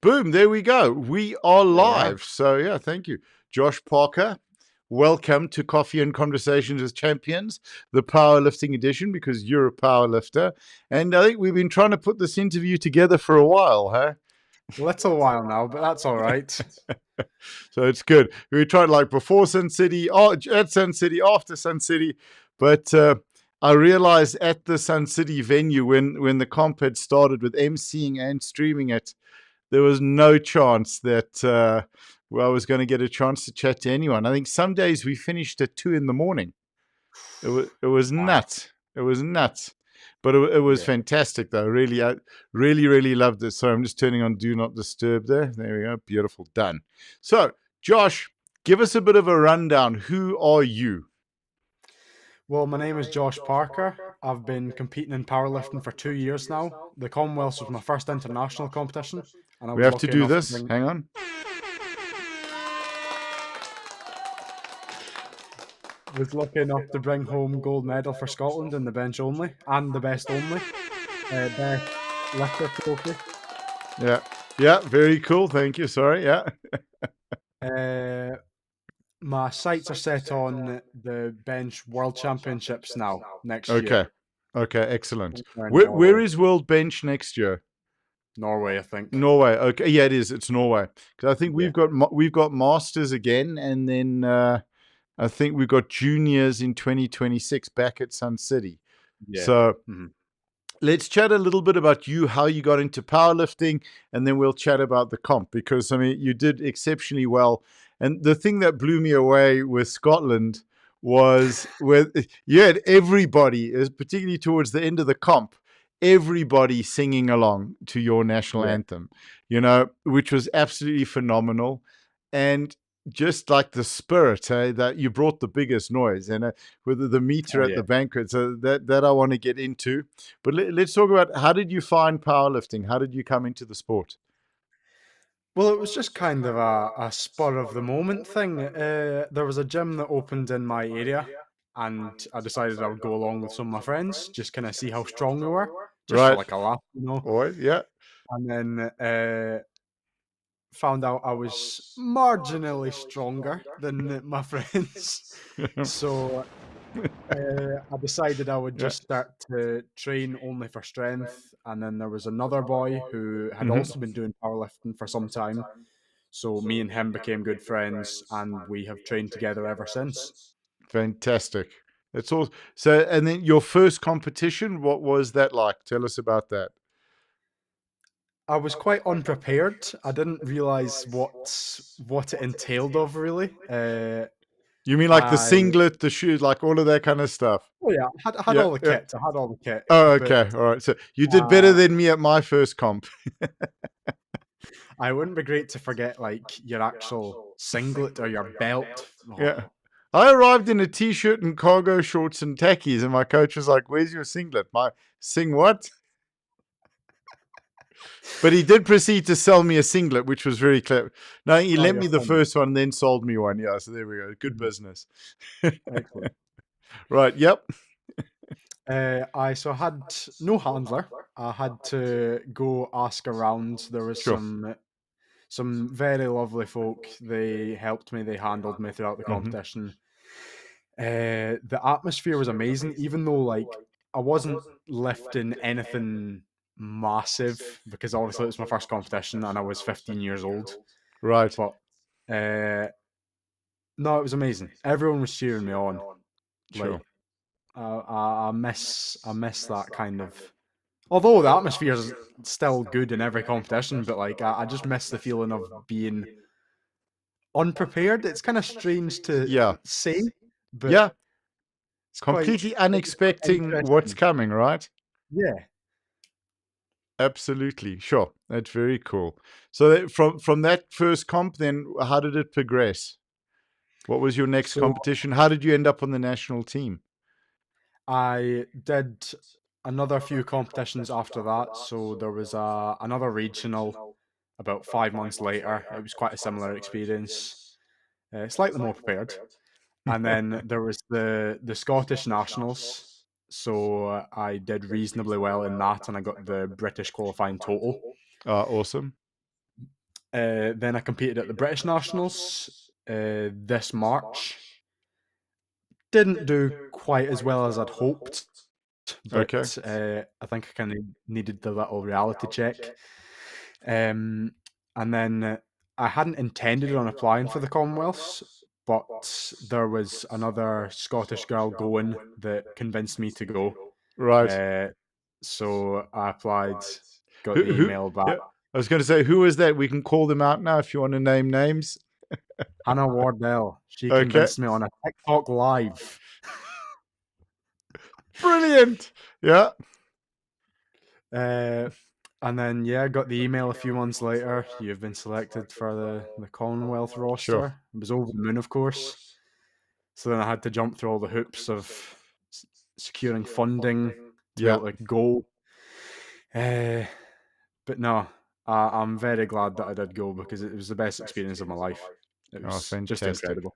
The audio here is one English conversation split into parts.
Boom, there we go. We are There we are. live. So, yeah, thank you. Josh Parker, welcome to Coffee and Conversations with Champions, the powerlifting edition, because you're a powerlifter. And I think we've been trying to put this interview together for a while, huh? Little while now, but that's all right. So it's good. We tried like before Sun City, at Sun City, after Sun City, but I realized at the Sun City venue when the comp had started with emceeing and streaming it, there was no chance that I was going to get a chance to chat to anyone. I think some days we finished at 2 a.m. It was Wow. nuts. It was nuts. But it was Yeah. fantastic, though. Really, I really loved it. So I'm just turning on Do Not Disturb there. There we go. Beautiful. Done. So, Josh, give us a bit of a rundown. Who are you? Well, my name is Josh Parker. I've been competing in powerlifting for 2 years now. The Commonwealths was my first international competition, and I We was have to lucky do enough to this. bring Hang on. home gold medal for Scotland in the bench only and the best only best lifter trophy. Yeah. Very cool. Thank you. Sorry. Yeah. My sights are set on the bench world championships now next Okay. year. Okay. Excellent. We're in Where Norway. is World Bench next year? Norway, I think. Norway. Okay. Yeah, it is. It's Norway. Because I think Yeah. we've got masters again, and then I think we've got juniors in 2026 back at Sun City. Yeah. So Mm-hmm. let's chat a little bit about you, how you got into powerlifting, and then we'll chat about the comp, because I mean you did exceptionally well. And the thing that blew me away with Scotland was where you had everybody, particularly towards the end of the comp, everybody singing along to your national Yeah. anthem, which was absolutely phenomenal. And just like the spirit, that you brought the biggest noise, and with the meter Oh, at yeah. the banquet, so that I want to get into. But let's talk about, how did you find powerlifting? How did you come into the sport? Well, it was just kind of a spur of the moment thing. There was a gym that opened in my area, and I decided I would go along with some of my friends, just kind of see how strong we were, just for Right. like a laugh. Always, yeah. And then found out I was marginally stronger than my friends. So I decided I would Yeah. just start to train only for strength. And then there was another boy who had Mhm. also been doing powerlifting for some time. So me and him became good friends, and we have trained together ever since. Fantastic. That's all. So, and then your first competition, what was that like? Tell us about that. I was quite unprepared. I didn't realize what it entailed of really. You mean like the I singlet, the shoes, like all of that kind of stuff? Oh yeah, I had Yeah, all the yeah. kit. I had all the kit, Oh, but okay. All right. So you did better uh, than me at my first comp. I wouldn't be great to forget like your actual singlet or your belt. Yeah. Oh, I arrived in a t-shirt and cargo shorts and tackies, and my coach was like, "Where's your singlet?" My sing what? But he did proceed to sell me a singlet, which was very clever. No, he oh, lent you're me the funny. first one, then sold me one. Yeah, so there we go. Good Mhm. business. Excellent. Right. Yep. I had no handler. I had to go ask around. There was Sure. some very lovely folk. They helped me. They handled me throughout the Hmm. competition. The atmosphere was amazing, even though like I wasn't lifting anything massive because obviously it was my first competition and I was 15 years old. Right. But uh, no, it was amazing. Everyone was cheering me on. Like Sure. I miss that kind of. Although the atmosphere is still good in every competition, but like I just miss the feeling of being unprepared. It's kind of strange to Yeah. say, but Yeah. it's Completely it was quite unexpecting what's interesting. coming, right? Yeah. Absolutely. Sure. That's very cool. So from that first comp, then how did it progress? What was your next So competition? How did you end up on the national team? I did another few competitions after that. So there was another regional about 5 months later. It was quite a similar experience, slightly more prepared. And then there was the Scottish Nationals. So I did reasonably well in that, and I got the British qualifying total. Awesome. Then I competed at the British Nationals this March. Didn't do quite as well as I'd hoped, Okay. but I think I kind of needed the little reality check. And then I hadn't intended on applying for the Commonwealths, but there was another Scottish girl going that convinced me to go. Right. So I applied, got Who? the email back. Yeah. I was going to say, who is that? We can call them out now if you want to name names. Hannah Wardell. She Okay. convinced me on a TikTok live. Brilliant. Yeah. And then got the email a few months later. You've been selected for the Commonwealth roster. Sure. It was over the moon, of course. So then I had to jump through all the hoops of securing funding to be able to go. But no, I'm very glad that I did go because it was the best experience of my life. It was just incredible.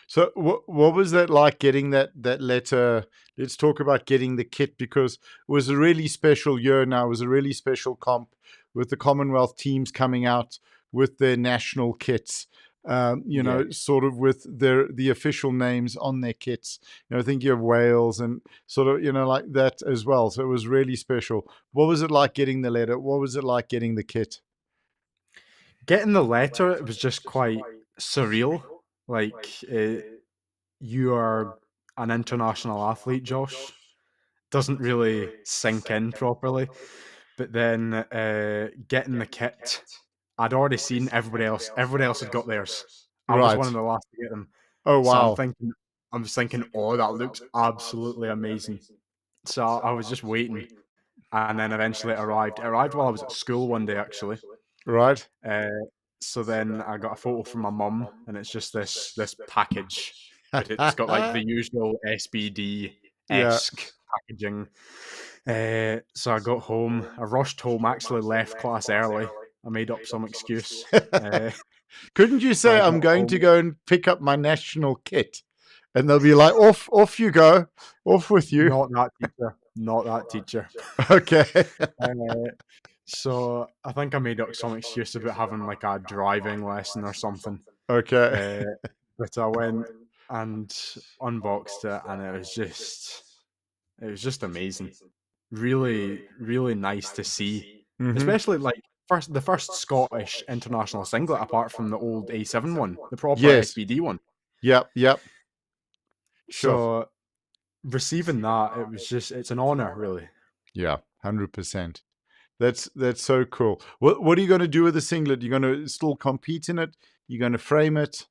So what was that like getting that letter? Let's talk about getting the kit, because it was a really special year now. It was a really special comp with the Commonwealth teams coming out with their national kits. Sort of with the official names on their kits. I think you have Wales and sort of, like that as well. So it was really special. What was it like getting the letter? What was it like getting the kit? Getting the letter, it was just quite surreal. Like, you are an international athlete, Josh. Doesn't really sink in properly. But then getting the kit, I'd already seen everybody else. Everybody else had got theirs. I was one of the last to get them. Oh, wow. So I was thinking, oh, that looks absolutely amazing. So I was just waiting. And then eventually it arrived. It arrived while I was at school one day, actually. Right. So then I got a photo from my mum, and it's just this package, but it's got like the usual SBD-esque packaging. So I got home. I rushed home. Actually, left class early. I made up some excuse. Couldn't you say I'm going to go and pick up my national kit? And they'll be like, off you go, off with you. Not that teacher. Not that teacher. Okay. So I think I made up some excuse about having like a driving lesson or something. Okay. But I went and unboxed it, and it was just amazing. Really, really nice to see, especially like the first Scottish international singlet, apart from the old A7 one, the proper SBD one. Yep. Sure. So receiving that, it's an honor, really. Yeah, 100%. That's so cool. What are you going to do with the singlet? You're going to still compete in it? You're going to frame it?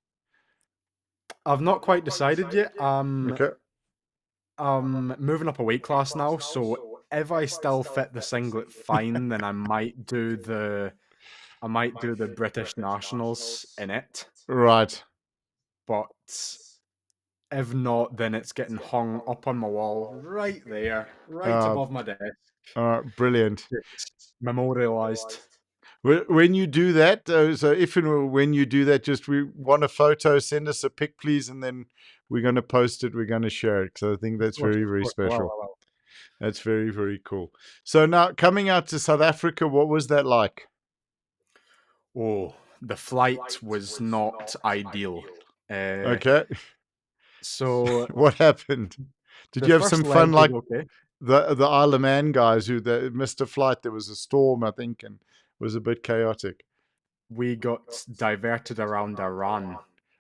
I've not quite decided yet. Okay. I'm moving up a weight class now, so if I still fit the singlet fine, then I might do the British Nationals in it. Right. But if not, then it's getting hung up on my wall right there, above my desk. Brilliant. It's memorialized. When you do that, so if and when you do that, just we want a photo, send us a pic, please, and then we're going to post it. We're going to share it. So I think that's very, very special. Wow. That's very, very cool. So now coming out to South Africa, what was that like? Oh, the flight was not ideal. Okay. So what happened? Did you have some fun like the Isle of Man guys who missed a flight? There was a storm, I think, and it was a bit chaotic. We got diverted around Iran.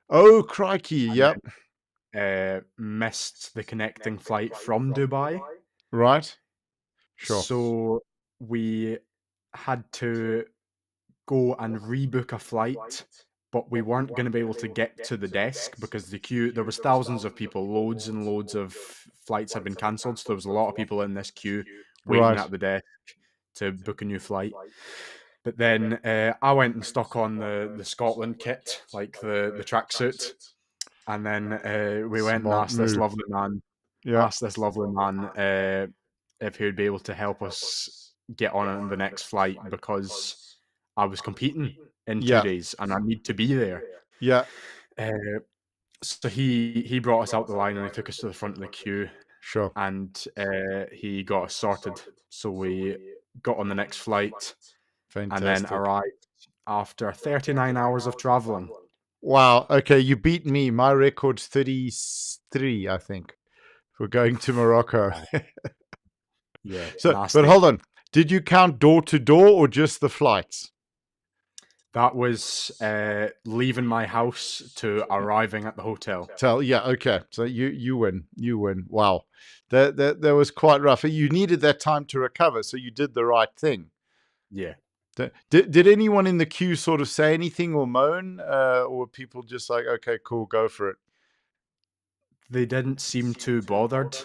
Oh, crikey. Yep. Missed the connecting flight from Dubai. Right. Sure. So we had to go and rebook a flight, but we weren't going to be able to get to the desk because there was thousands of people, loads and loads of flights had been cancelled. So there was a lot of people in this queue waiting at the desk to book a new flight. But then I went and stuck on the Scotland kit, like the tracksuit. And then we went and asked this lovely man, if he would be able to help us get on the next flight, because I was competing in 2 days and I need to be there. Yeah. So he brought us out the line and he took us to the front of the queue. Sure. And he got us sorted. So we got on the next flight. Fantastic. And then arrived after 39 hours of traveling. Wow. Okay, you beat me. My record's 33, I think, for going to Morocco. Yeah, So, but nasty. hold on. Did you count door to door or just the flights? That was leaving my house to arriving at the hotel. Yeah, okay. So you win. You win. Wow. That was quite rough. You needed that time to recover, so you did the right thing. Yeah. Did anyone in the queue sort of say anything or moan, or were people just like, okay, cool, go for it? They didn't seem too bothered.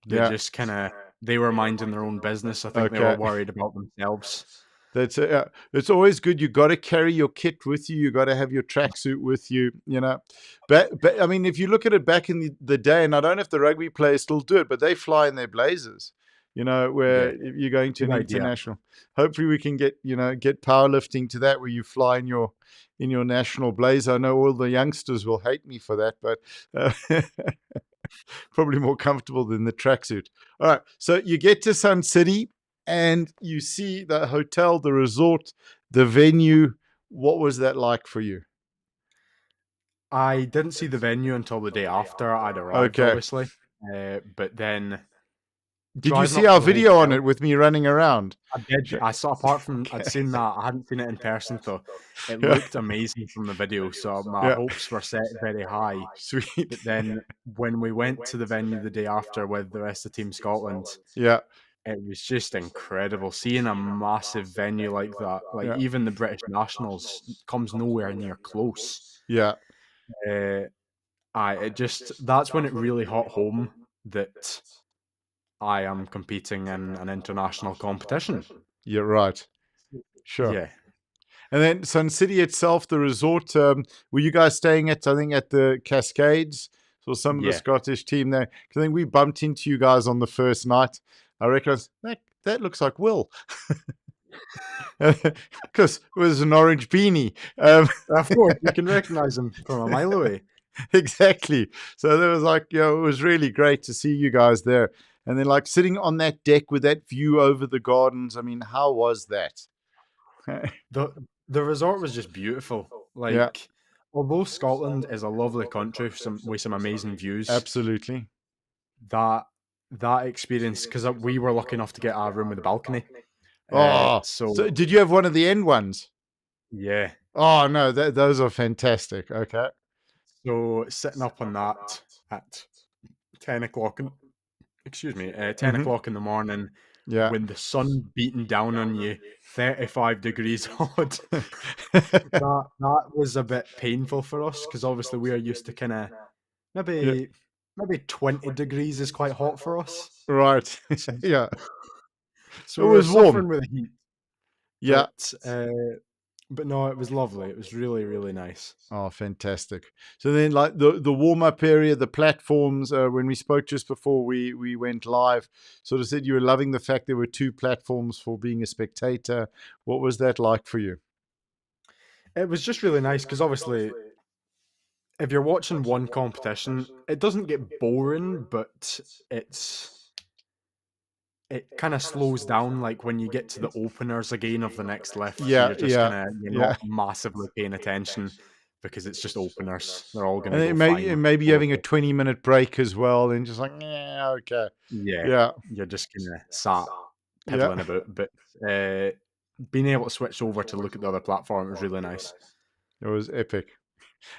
They Yeah. just kind of they were minding their own business. I think they were Okay. worried about themselves. It's always good. You got to carry your kit with you. You got to have your tracksuit with you. You know, but I mean, if you look at it back in the day, and I don't know if the rugby players still do it, but they fly in their blazers. You know, where Yeah, if you're going to good an idea. international, hopefully we can get powerlifting to that where you fly in your national blazer. I know all the youngsters will hate me for that, but probably more comfortable than the tracksuit. All right, so you get to Sun City and you see the hotel, the resort, the venue. What was that like for you? I didn't see the venue until the day after I'd arrived, Okay. obviously. But then Did you driving see up our to the video on hotel, it with me running around? I did. Sure. I saw, apart from I'd Okay. seen that, I hadn't seen it in person, so it Yeah. looked amazing from the video. So my Yeah. hopes were set very high. Sweet. But then when we went to the venue the day after with the rest of Team Scotland, Yeah. it was just incredible seeing a massive venue like that. Like Yeah. even the British Nationals comes nowhere near close. Yeah. That's when it really hit home that I am competing in an international competition. You're right. Sure. Yeah. And then Sun City itself, the resort, were you guys staying at, I think, at the Cascades? So some of the Yeah. Scottish team there. 'Cause I think we bumped into you guys on the first night. I recognized that looks like Will. Because it was an orange beanie. Of course, you can recognize him from a mile away. Exactly. So there was like, it was really great to see you guys there. And then like sitting on that deck with that view over the gardens. I mean, how was that? The resort was just beautiful. Yeah, Like, although Scotland is a lovely country with some amazing views, absolutely. that that experience, because we were lucky enough to get our room with a balcony. Oh, So so did you have one of the end ones? yeah, Oh no, those are fantastic. Okay. so sitting up on that at 10 o'clock, excuse me, 10 Mhm. o'clock in the morning, Yeah. when the sun beating down on you, 35 degrees hot. That was a bit painful for us because obviously we are used to kind of Yeah. maybe 20 degrees is quite hot for us. Right. So, Yeah. so It we were was warm. suffering with the heat, Yeah. but no, it was lovely. It was really, really nice. Oh, fantastic. So then like the warm-up area, the platforms, when we spoke just before we went live, sort of said you were loving the fact there were two platforms for being a spectator. What was that like for you? It was just really nice because obviously, if you're watching one competition, it doesn't get boring, but it kind of slows down. Like when you get to the openers again of the next lift, Yeah, you're just yeah, you're yeah. not massively paying attention because it's just openers. They're all going And to then go fine. maybe having a Hopefully. 20-minute break as well, and just like, yeah, okay. Yeah, Yeah, you're just kind of sat yeah. piddling about. But being able to switch over to look at the other platform was really nice. It was epic.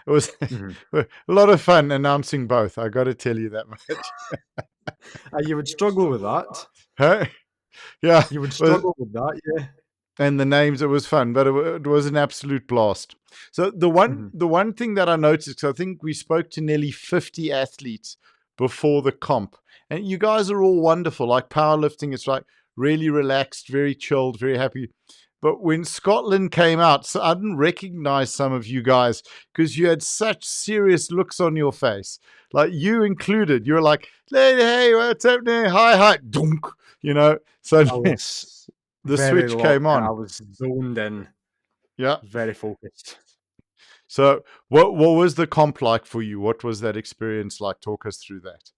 It was Mhm. a lot of fun announcing both. I got to tell you that much. You would struggle with that. Huh? Yeah. You would Was struggle with that, yeah. and the names, it was fun, but it was an absolute blast. So the one Mhm. the one thing that I noticed, 'cause I think we spoke to nearly 50 athletes before the comp, and you guys are all wonderful. Like powerlifting, it's like really relaxed, very chilled, very happy. But when Scotland came out, so I didn't recognize some of you guys because you had such serious looks on your face. Like you included, you were like, hey, what's happening? Hi, hi, dunk. So I was the very switch came locked in. I on. was zoned in, Yeah. very focused. So what was the comp like for you? What was that experience like? Talk us through that.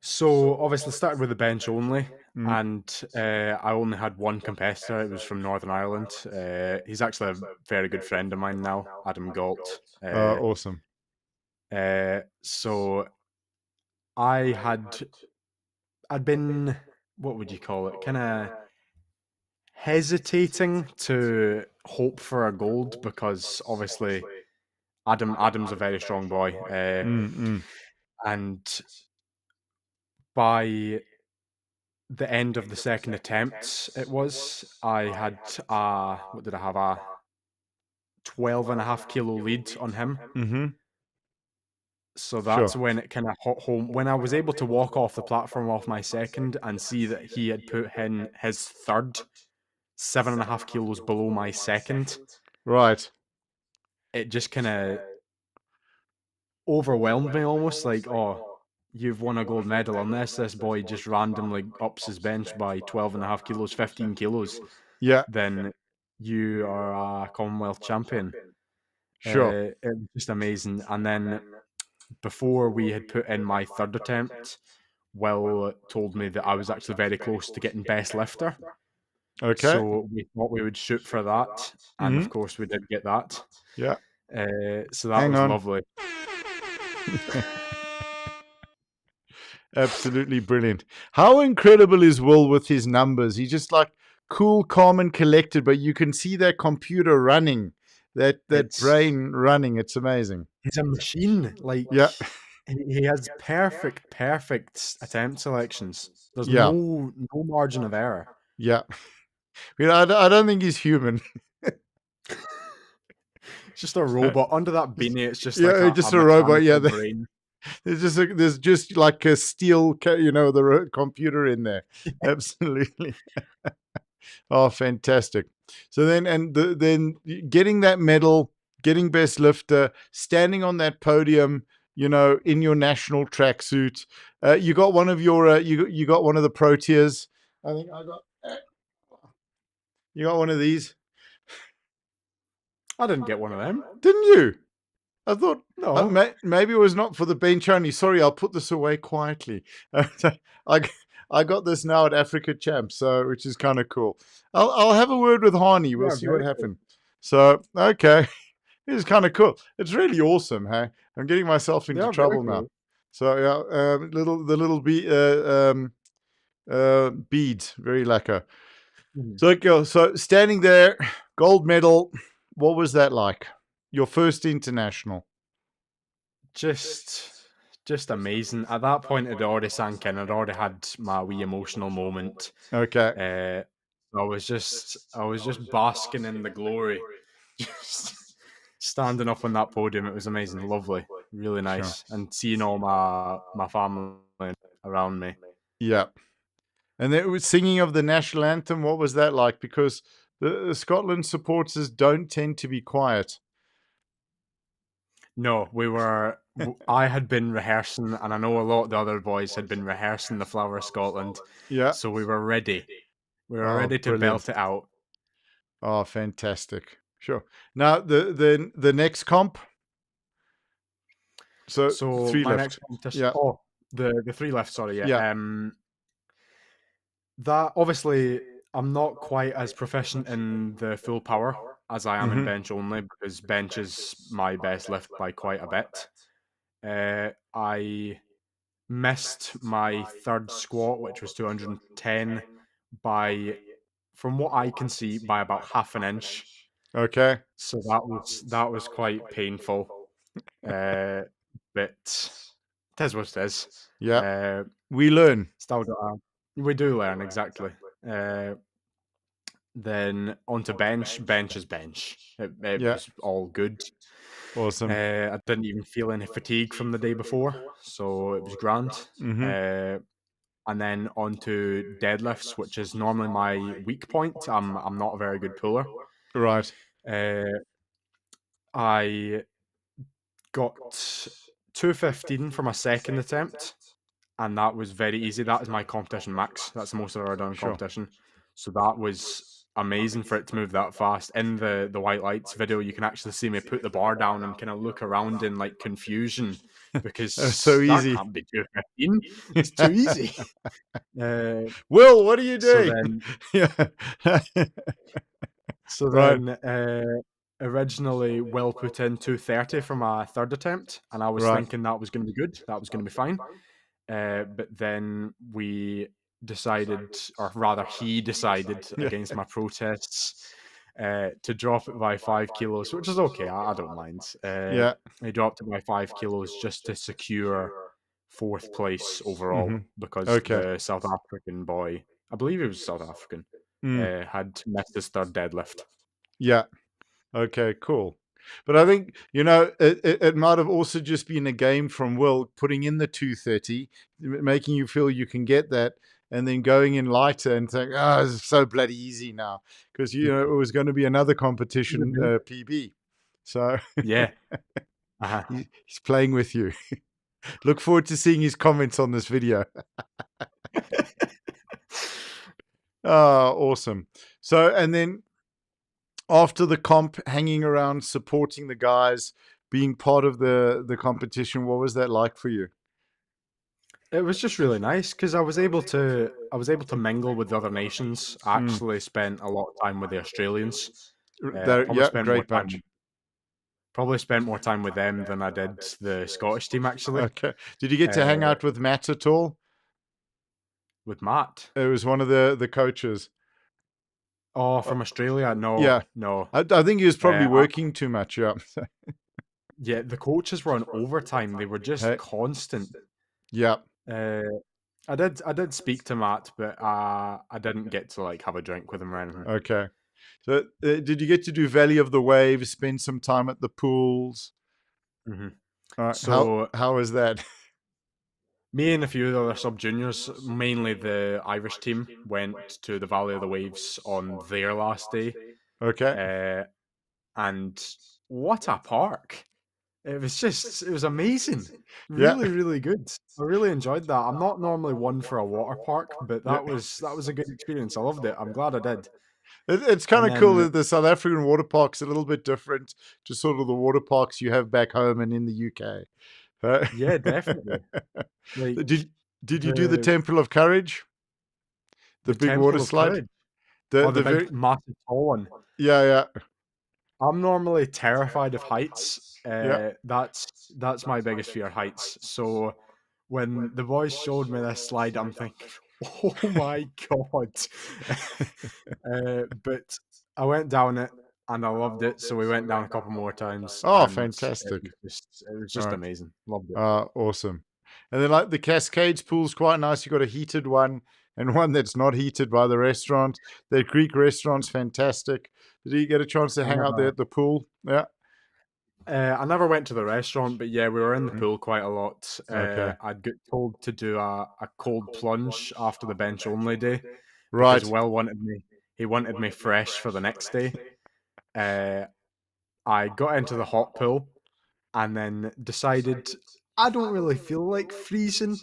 So obviously started with the bench only, Mm. and I only had one competitor. It was from Northern Ireland. He's actually a very good friend of mine now, Adam Galt. Awesome. So I I'd been, what would you call it, kind of hesitating to hope for a gold because obviously Adam's a very strong boy, Mm. and by the end of the second attempt, I had what did I have, a 12.5 kilo lead on him. Mm-hmm. So Sure. that's when it kind of hot home. When I was able to walk off the platform off my second and see that he had put in his third 7.5 kilos below my second, Right. it just kind of overwhelmed me almost. Like, oh, you've won a gold medal on this. This boy just randomly ups his bench by 12.5 kilos, 15 kilos. Yeah. Then you are a Commonwealth champion. Sure. It was just amazing. And then before we had put in my third attempt, Will told me that I was actually very close to getting best lifter. Okay. So we thought we would shoot for that. And Mm-hmm. of course, we did get that. Yeah. So that Hang was on. lovely. Absolutely brilliant. How incredible is Will with his numbers? He's just like cool, calm, and collected, but you can see that computer running, that It's brain running. It's amazing. He's a machine. Like, Yeah. he has perfect attempt selections. There's Yeah. no margin of error. Yeah. I don't think he's human. It's just a robot under that beanie. It's just like Yeah, a just a robot. Yeah, mechanical brain. there's just like a steel, computer in there. Absolutely. Oh, fantastic. So then, then getting that medal, getting best lifter, standing on that podium, in your national tracksuit. You got one of your, you got one of the Proteas. I think I got. You got one of these, I didn't get one of them. didn't you? I thought No. maybe it was not for the bench only. Sorry, I'll put this away quietly. I I got this now at Africa Champs, so which is kind of cool. I'll have a word with Hani. We'll Yeah, see what very cool. happened. So okay, it's kind of cool. It's really awesome. Hey, I'm getting myself They into are very trouble now. cool. So yeah, beads, very lacquer. Mhm. So so standing there, gold medal. What was that like? Your first international. Just, just amazing. At that point, it already sank in. I'd already had my wee emotional moment. Okay. I was just basking in the glory, just standing up on that podium. It was amazing, lovely, really Sure. nice, and seeing all my family around me. Yeah. And then with singing of the national anthem, what was that like? Because the Scotland supporters don't tend to be quiet. No, I had been rehearsing, and I know a lot of the other boys had been rehearsing the Flower of Scotland, Yeah. so we were ready. We were Oh, ready to brilliant. belt it out. Oh, fantastic. Sure. Now the next comp. So So three my next left. competition. Yeah. Oh, the three left. Sorry, Yeah. yeah. That obviously I'm not quite as proficient in the full power as I am in Mm-hmm. bench only because bench is my best lift by quite a bit. I missed my third squat, which was 210, by, from what I can see, by about half an inch. Okay. So that was quite painful. But it is what it is. Yeah. Uh, We learn. Still we do learn exactly. Then onto bench. Bench is bench. It Yeah. was all good. Awesome. I didn't even feel any fatigue from the day before, so it was grand. Mm-hmm. And then onto deadlifts, which is normally my weak point. I'm not a very good puller. Right. Uh, I got 215 for my second attempt, and that was very easy. That is my competition max. That's the most I've ever done in Sure. competition. So that was amazing for it to move that fast. In the white lights video, you can actually see me put the bar down and kind of look around in like confusion So because that easy. can't be 2:15. It's too easy. Uh, Will, what are you so doing? then Yeah. so Right, then, originally, Will put in 2:30 for my third attempt, and I was right. thinking that was gonna be good, that was gonna be fine. But then we decided, or rather, he decided Yeah, against my protests, to drop it by 5 kilos, which is okay. I don't mind. yeah. He dropped it by 5 kilos just to secure fourth place overall Mhm. because Okay. the South African boy, I believe he was South African, Mm, had missed his third deadlift. yeah. Okay, cool. But I think, it might have also just been a game from Will putting in the 230, making you feel you can get that, and then going in lighter and saying, "Oh, it's so bloody easy now," because it was going to be another competition PB. So Yeah. Uh-huh. he's playing with you. Look forward to seeing his comments on this video. Oh, awesome. So, and then after the comp, hanging around, supporting the guys, being part of the competition, what was that like for you? It was just really nice because I was able to mingle with the other nations. I Mm. actually spent a lot of time with the Australians. Probably Yeah, spent more great time bunch. with them than I did the Scottish team actually. Okay. Did you get to hang Uh, out with Matt at all? with Matt. It was one of the coaches. Oh, Uh, from Australia? No, yeah, no. I think he was probably Uh, I, working too much. Yeah. yeah, the coaches were on overtime. They were just Hey, constant. yeah. Uh, I did speak to Matt, but I didn't get to like have a drink with him or anything. Okay. So, did you get to do Valley of the Waves? Spend some time at the pools? hmm All right. So How was that? me and a few of the other sub juniors, mainly the Irish team, went to the Valley of the Waves on their last day. Okay. Uh, and what a park! It was amazing. Yeah. Really, really good. I really enjoyed that. I'm not normally one for a water park, but Yeah. that was a good experience. I loved it. I'm glad I did. It's kind And of cool then that the South African water park's a little bit different to sort of the water parks you have back home and in the UK. Uh, yeah, definitely. Like did did you do the the Temple of Courage, the the big water Temple of slide? Courage, The or the the big very massive tall one. Yeah, yeah, I'm normally terrified of heights. yeah. That's my biggest fear, heights. So when the boys showed me this slide, I'm thinking, "Oh my god!" But I went down it and I loved it. So we went down a couple more times, Oh, and it fantastic! was just Right. amazing. Loved it. Awesome. And then like the Cascades pool's quite nice. You got a heated one and one that's not heated by the restaurant. The Greek restaurant's fantastic. Did you get a chance to I hang out there never, at the pool? Yeah. I never went to the restaurant, but yeah, we were in the Mhm. pool quite a lot. Okay. I'd get told to do a cold plunge after the bench only day because Right. Will wanted me. He wanted me fresh for the next day. Uh, I got into the hot pool and then decided I don't really feel like freezing,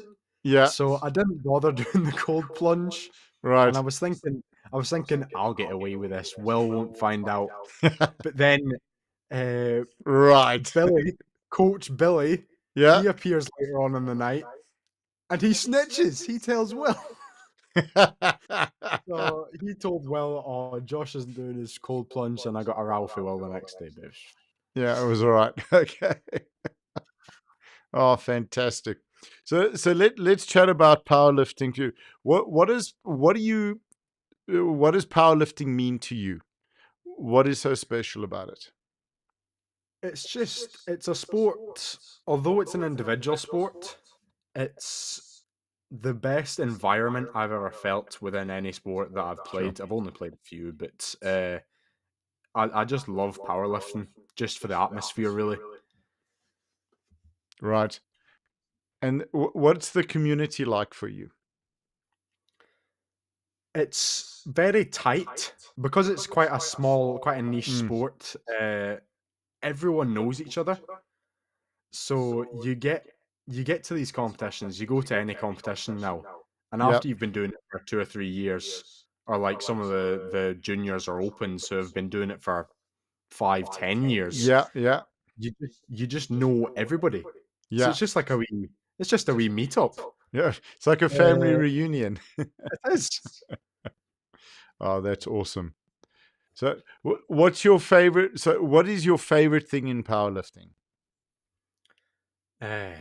Yeah. so I didn't bother doing the cold plunge. And I Right. was thinking, I'll get away with this. Will won't find out. But then uh, Right. Billy, Coach Billy, Yeah. he appears later on in the night and he snitches. He tells Will. So he told Will, "Oh, Josh isn't doing his cold plunge," and I got a row for Will the next day. But Yeah, it was all right. Okay. Oh, fantastic. So let's chat about powerlifting too. What does powerlifting mean to you? What is so special about it? it's a sport. Although it's an individual sport, it's the best environment I've ever felt within any sport that I've Sure. played. I've only played a few, but I just love powerlifting just for the atmosphere, really. Right. And what's the community like for you? It's very tight because it's quite a niche Mm, sport. Everyone knows each other, so you get to these competitions. You go to any competition now, and yeah. after you've been doing it for 2 or 3 years, or like some of the juniors or opens who have been doing it for 5, 10 years, Yeah. Yeah. you just know everybody. So Yeah. it's just like it's just a wee meetup. Yeah. It's like a family Uh, reunion. it is. Oh, that's awesome. So, what's your favorite? So, what is your favorite thing in powerlifting? Uh,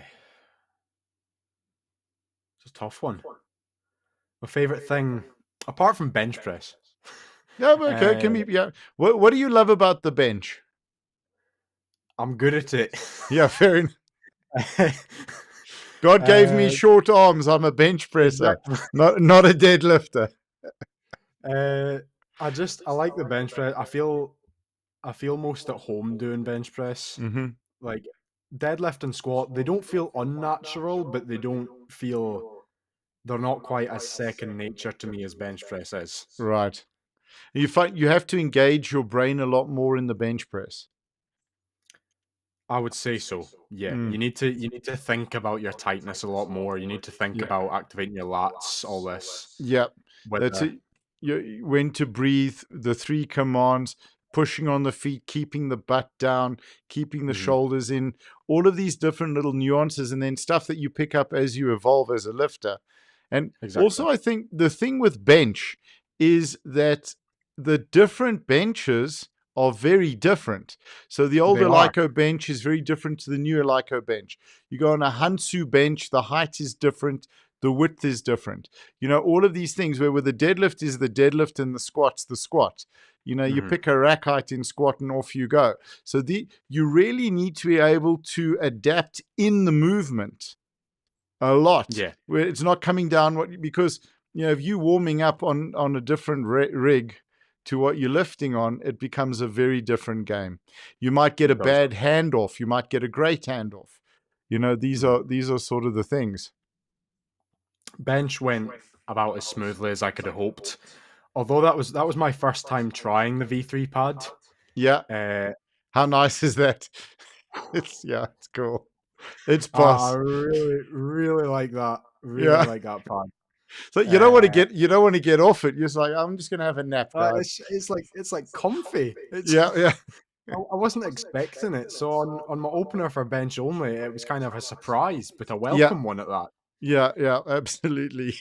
it's a tough one. My favorite thing, apart from bench press, Yeah, but okay, uh, can be. Yeah. What do you love about the bench? I'm good at it. Yeah, fair enough. God gave me uh, short arms. I'm a bench presser, exactly. not a deadlifter. Uh, I like the bench press. I feel most at home doing bench press. Hmm. Like deadlift and squat, they don't feel unnatural, but they're not quite as second nature to me as bench press is. Right. You find you have to engage your brain a lot more in the bench press. I would say so. Yeah, Mm, you need to think about your tightness a lot more. You need to think yeah. about activating your lats, all this. Yeah, that's Whether it. When to breathe, the three commands, pushing on the feet, keeping the butt down, keeping the Mhm, shoulders in, all of these different little nuances, and then stuff that you pick up as you evolve as a lifter. And exactly, also, I think the thing with bench is that the different benches are very different. So the they older are. Lyco bench is very different to the newer Lyco bench. You go on a Hansu bench, the height is different, the width is different. All of these things where with the deadlift is the deadlift and the squat's the squat. You Mhm, pick a rack height in squat and off you go. So you really need to be able to adapt in the movement a lot, yeah, where it's not coming down because if you warming up on a different rig to what you're lifting on, it becomes a very different game. You might get a it does. bad handoff, you might get a great handoff. These Mhm. are sort of the things. Bench went about as smoothly as I could have hoped. Although that was my first time trying the V3 pad. Yeah. Uh, How nice is that? It's cool. It's I boss. really like that. Really Yeah. like that pad. So Uh, you don't want to get off it. You're just like, I'm just gonna have a nap, guys. it's like comfy. It's Yeah, yeah, I wasn't expecting it. So on my opener for bench only, it was kind of a surprise, but a yeah, welcome one at that. yeah, absolutely.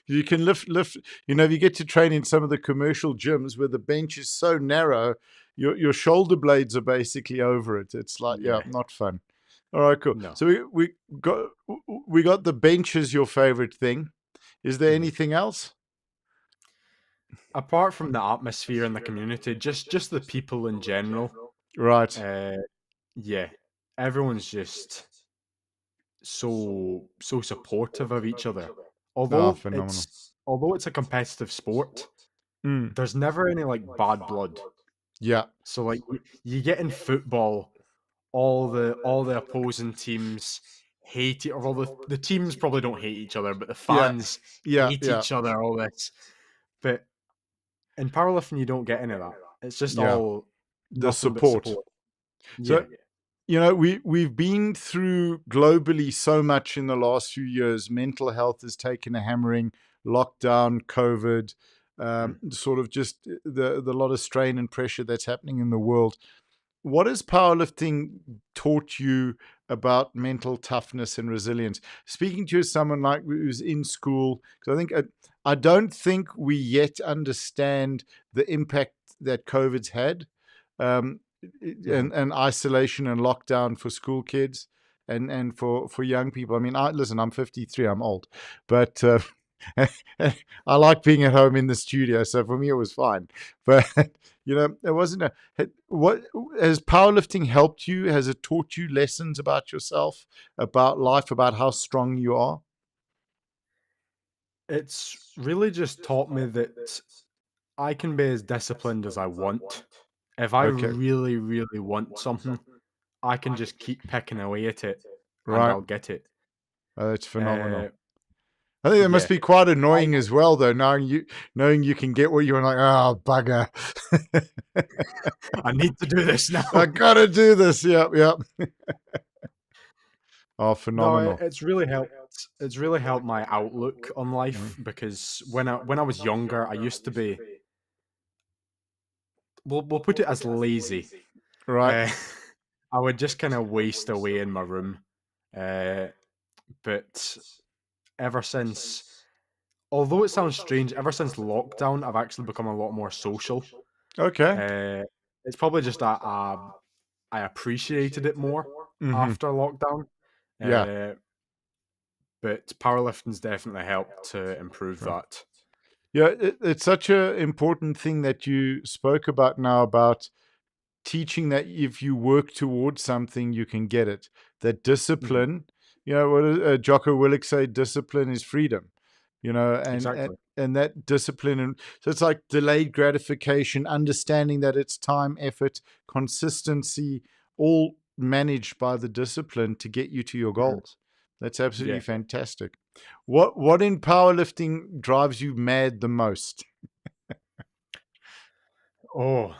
You can lift. If you get to train in some of the commercial gyms where the bench is so narrow, your shoulder blades are basically over it. It's like, yeah, Yeah. not fun. All right, cool. No. So got we got the bench as your favorite thing. Is there Mhm. anything else? Apart from the atmosphere and the community, just the people in general. Right. Uh, yeah, everyone's just so supportive of each other. Ah, phenomenal. Although it's a competitive sport, Mm, there's never any like bad blood. yeah, So like you get in football, all the opposing teams hate it, or all the teams probably don't hate each other, but the yeah, fans yeah, hate yeah, each other. All this, but in powerlifting you don't get any of that. It's just yeah. all The nothing but support. support. So Yeah. we've been through globally so much in the last few years. Mental health has taken a hammering. Lockdown, COVID, Mm. sort of just the lot of strain and pressure that's happening in the world. What has powerlifting taught you about mental toughness and resilience? Speaking to you as someone like who's in school, because I don't think we yet understand the impact that COVID's had, um, Mhm. and isolation and lockdown for school kids and for young people. I mean, listen, I'm 53, I'm old, but I like being at home in the studio, so for me it was fine. But it wasn't a what has powerlifting helped you? Has it taught you lessons about yourself, about life, about how strong you are? It's really just taught me that I can be as disciplined as I want. If I Okay, really want something, I can just keep picking away at it and right. I'll get it. That's Uh, phenomenal. I think that must yeah. be quite I annoying as well, though, knowing you can get what you want. Like, oh bugger, I need to do this now. I gotta do this. Yep, yep. Oh, No, phenomenal. it's really helped. It's really helped my outlook on Mm. life because when I was younger, I used to be we'll put it as lazy. Right. Uh, I would just kind of waste away in my room. But ever since, although it sounds strange, ever since lockdown, I've actually become a lot more social. Okay. It's probably just that I appreciated it more Hmm. after lockdown. Yeah. Uh, but powerlifting's definitely helped to improve Right. that. Yeah, it's such an important thing that you spoke about now about teaching that if you work towards something, you can get it. That Mhm. discipline, what does Jocko Willink say? Discipline is freedom, and Exactly. and that discipline, and so it's like delayed gratification, understanding that it's time, effort, consistency, all managed by the discipline to get you to your Mhm. goals. That's absolutely Yeah. fantastic. What in powerlifting drives you mad the most? Oh,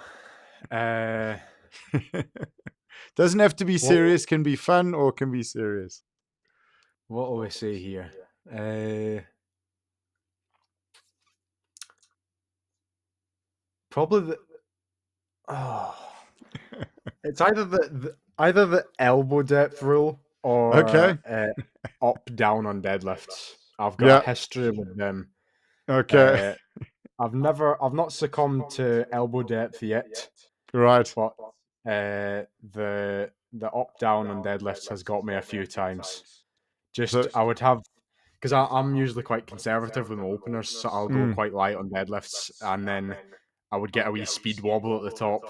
uh, Doesn't have to be what serious, can be fun or can be serious. what will we say here? Uh, Probably the oh, it's either the elbow depth rule or Okay. up down on deadlifts. I've got Yeah. a history with them. Okay. Uh, I've not succumbed to elbow depth yet, Right. but the up down on deadlifts has got me a few times. Just So, I would have because I'm usually quite conservative with my openers, so I'll go mm. quite light on deadlifts, and then I would get a wee speed wobble at the top,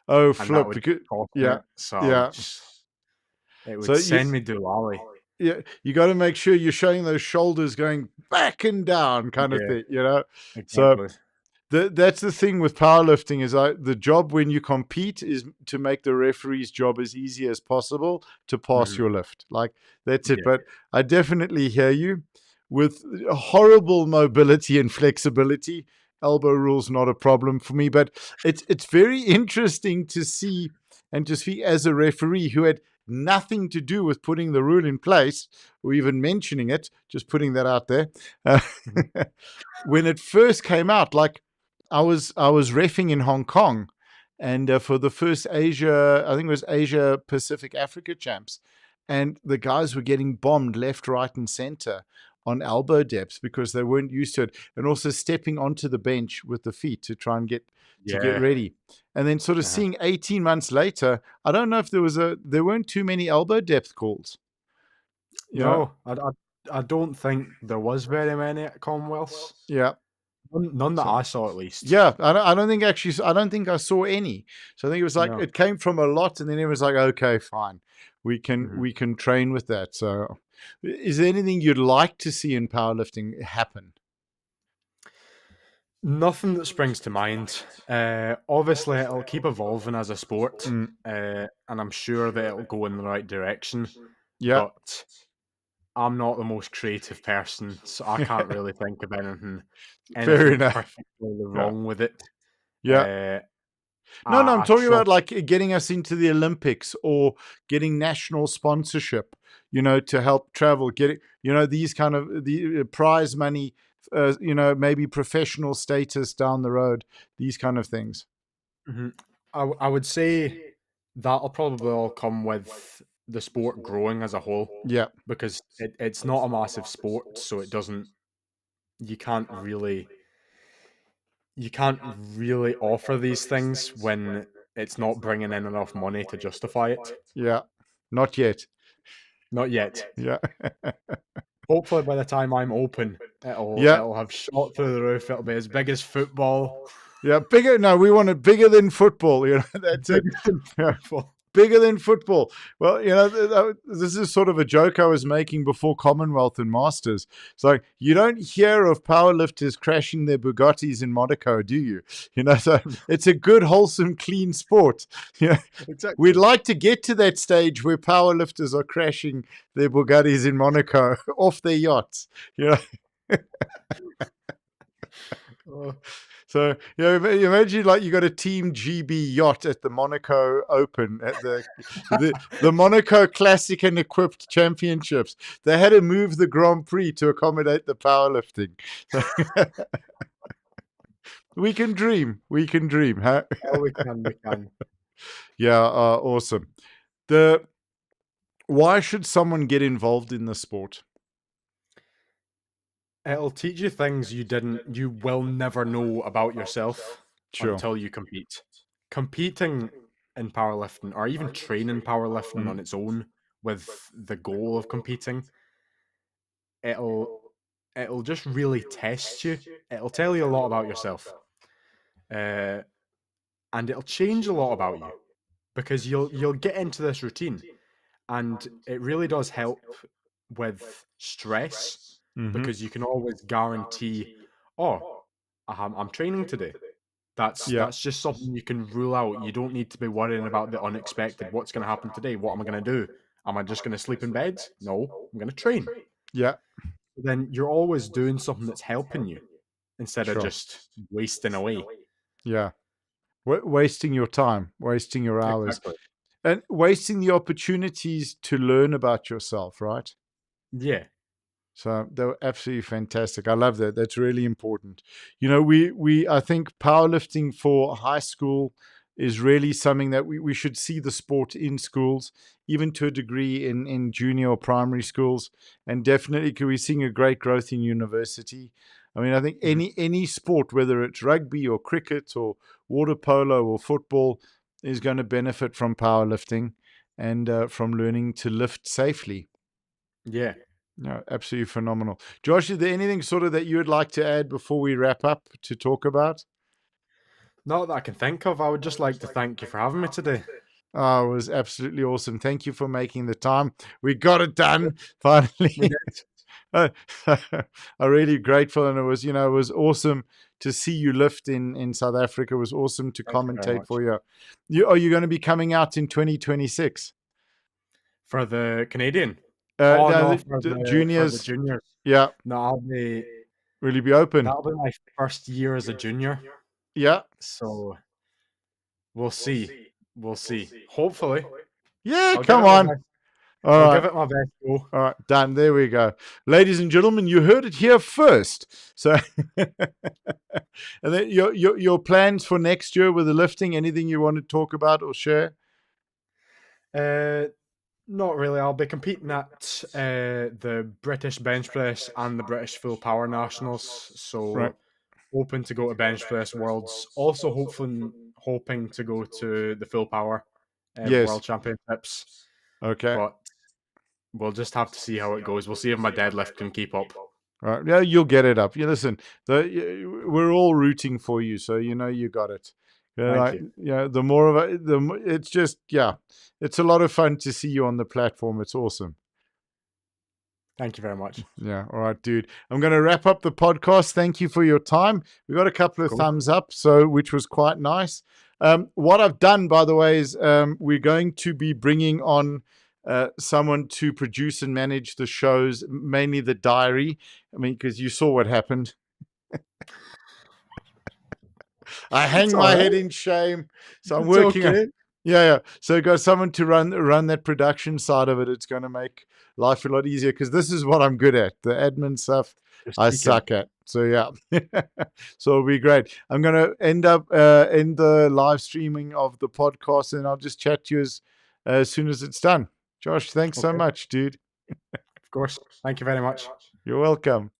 Oh, and that flip. would Because, cost yeah. it. So Yeah. it So would send me doolally. you got to make sure you're showing those shoulders going back and down kind of Yeah, thing. So exactly. that's the thing with powerlifting is the job when you compete is to make the referee's job as easy as possible to pass Hmm. your lift. Like that's it. Yeah. But I definitely hear you with horrible mobility and flexibility. Elbow rule's not a problem for me, but it's very interesting to see and to see as a referee who had nothing to do with putting the rule in place or even mentioning it, just putting that out there. Uh, Mhm. when it first came out, like I was refing in Hong Kong, and for the first Asia, I think it was Asia Pacific Africa champs, and the guys were getting bombed left, right, and center on elbow depths because they weren't used to it, and also stepping onto the bench with the feet to try and get Yeah. ready. And then sort of Uh-huh. seeing 18 months later, I don't know if there weren't too many elbow depth calls. You know, No, I don't think there was very many at Commonwealths. yeah. None that So I saw, at least. yeah, I don't think actually, I don't think I saw any. So I think it was like No. it came from a lot, and then it was like, okay, fine, we can Mhm. we can train with that. So, is there anything you'd like to see in powerlifting happen? Nothing that springs to mind. Obviously, it'll keep evolving as a sport, Mm, and I'm sure that it'll go in the right direction. yeah, But I'm not the most creative person, so I can't really think of fair anything enough. particularly Yeah, wrong with it. yeah. Uh, No, I'm I talking try. about like getting us into the Olympics or getting national sponsorship. To help travel, getting these kind of the prize money. Maybe professional status down the road. These kind of things. Mhm. I would say that'll probably all come with the sport growing as a whole, Yeah, because it's not a massive sport, so it doesn't. You can't really you can't really offer these things when it's not bringing in enough money to justify it. yeah. Not yet. Not yet. Yeah. Hopefully, by the time I'm open, Yeah. it'll have shot through the roof. It'll be as big as football, Yeah. Bigger. No, we want it bigger than football. That's it. bigger than Yeah. football. Bigger than football. Well, this is sort of a joke I was making before Commonwealth and Masters. It's like you don't hear of powerlifters crashing their Bugattis in Monaco, do you? So it's a good, wholesome, clean sport. We'd Exactly. like to get to that stage where powerlifters are crashing their Bugattis in Monaco off their yachts. You know, Oh, So you imagine like you got a Team GB yacht at the Monaco Open at the Monaco Classic and Equipped Championships. They had to move the Grand Prix to accommodate the powerlifting. So we can dream. We can dream, huh? oh, we can, we can. Yeah, awesome. The Why should someone get involved in the sport? It'll teach you things you will never know about yourself Sure. until you compete. Competing in powerlifting or even training powerlifting on its own with the goal of competing, it'll it'll just really test you. It'll tell you a lot about yourself. Uh, and it'll change a lot about you because you'll get into this routine and it really does help with stress Mm-hmm. because you can always guarantee, oh, I'm training today. Yeah. That's just something you can rule out. You don't need to be worrying about the unexpected. What's going to happen today? What am I going to do? Am I just going to sleep in bed? No, I'm going to train. Yeah. Then you're always doing something that's helping you instead of Sure. just wasting away. Yeah. Wasting your time, wasting your hours, Exactly. and wasting the opportunities to learn about yourself, right? Yeah. So they were absolutely fantastic. I love that. That's really important. You know, we I think powerlifting for high school is really something that we should see the sport in schools, even to a degree in junior or primary schools. And definitely can we seeing a great growth in university. I mean, I think Mhm. any sport, whether it's rugby or cricket or water polo or football, is going to benefit from powerlifting and from learning to lift safely. Yeah. No, absolutely phenomenal. Josh, is there anything sort of that you would like to add before we wrap up to talk about? Not that I can think of. I would just like to thank you for having me today. Oh, it was absolutely awesome. Thank you for making the time. We got it done finally. We did. I'm really grateful, and it was, it was awesome to see you lift in South Africa. It was awesome to Thank you very commentate much. for you. Are you going to be coming out in 2026? For the Canadian? Oh No, no, the for the juniors. juniors. Yeah, No, will you be open? that'll be my first year as a junior. Yeah, So we'll see. We'll see. Hopefully. yeah. I'll give Come it my on. best. All I'll right. give it my best go. All right, done. There we go. Ladies and gentlemen, you heard it here first. So, and then your plans for next year with the lifting, anything you want to talk about or share? Uh Not really. I'll be competing at the British bench press and the British full power nationals. Right. So hoping to go to bench press worlds. Also hoping to go to the full power Yes. world championships. Okay. But we'll just have to see how it goes. We'll see if my deadlift can keep up. Right. Yeah, you'll get it up. You listen. We're all rooting for you, so you got it. Thank you. The more of it, it's just it's a lot of fun to see you on the platform. It's awesome. Thank you very much. Yeah. All right, dude. I'm going to wrap up the podcast. Thank you for your time. We got a couple of Cool. thumbs up, which was quite nice. What I've done, by the way, is we're going to be bringing on someone to produce and manage the shows, mainly the diary. I mean, because you saw what happened. I hang It's all my right. head in shame. So I'm It's working on. okay. Yeah. So got someone to run that production side of it. It's going to make life a lot easier because this is what I'm good at. The admin stuff Just I speaking. suck at. So yeah. So it'll be great. I'm going to end the live streaming of the podcast, and I'll just chat to you as soon as it's done. Josh, thanks so Okay. much, dude. Of course. Thank you very much. You're welcome.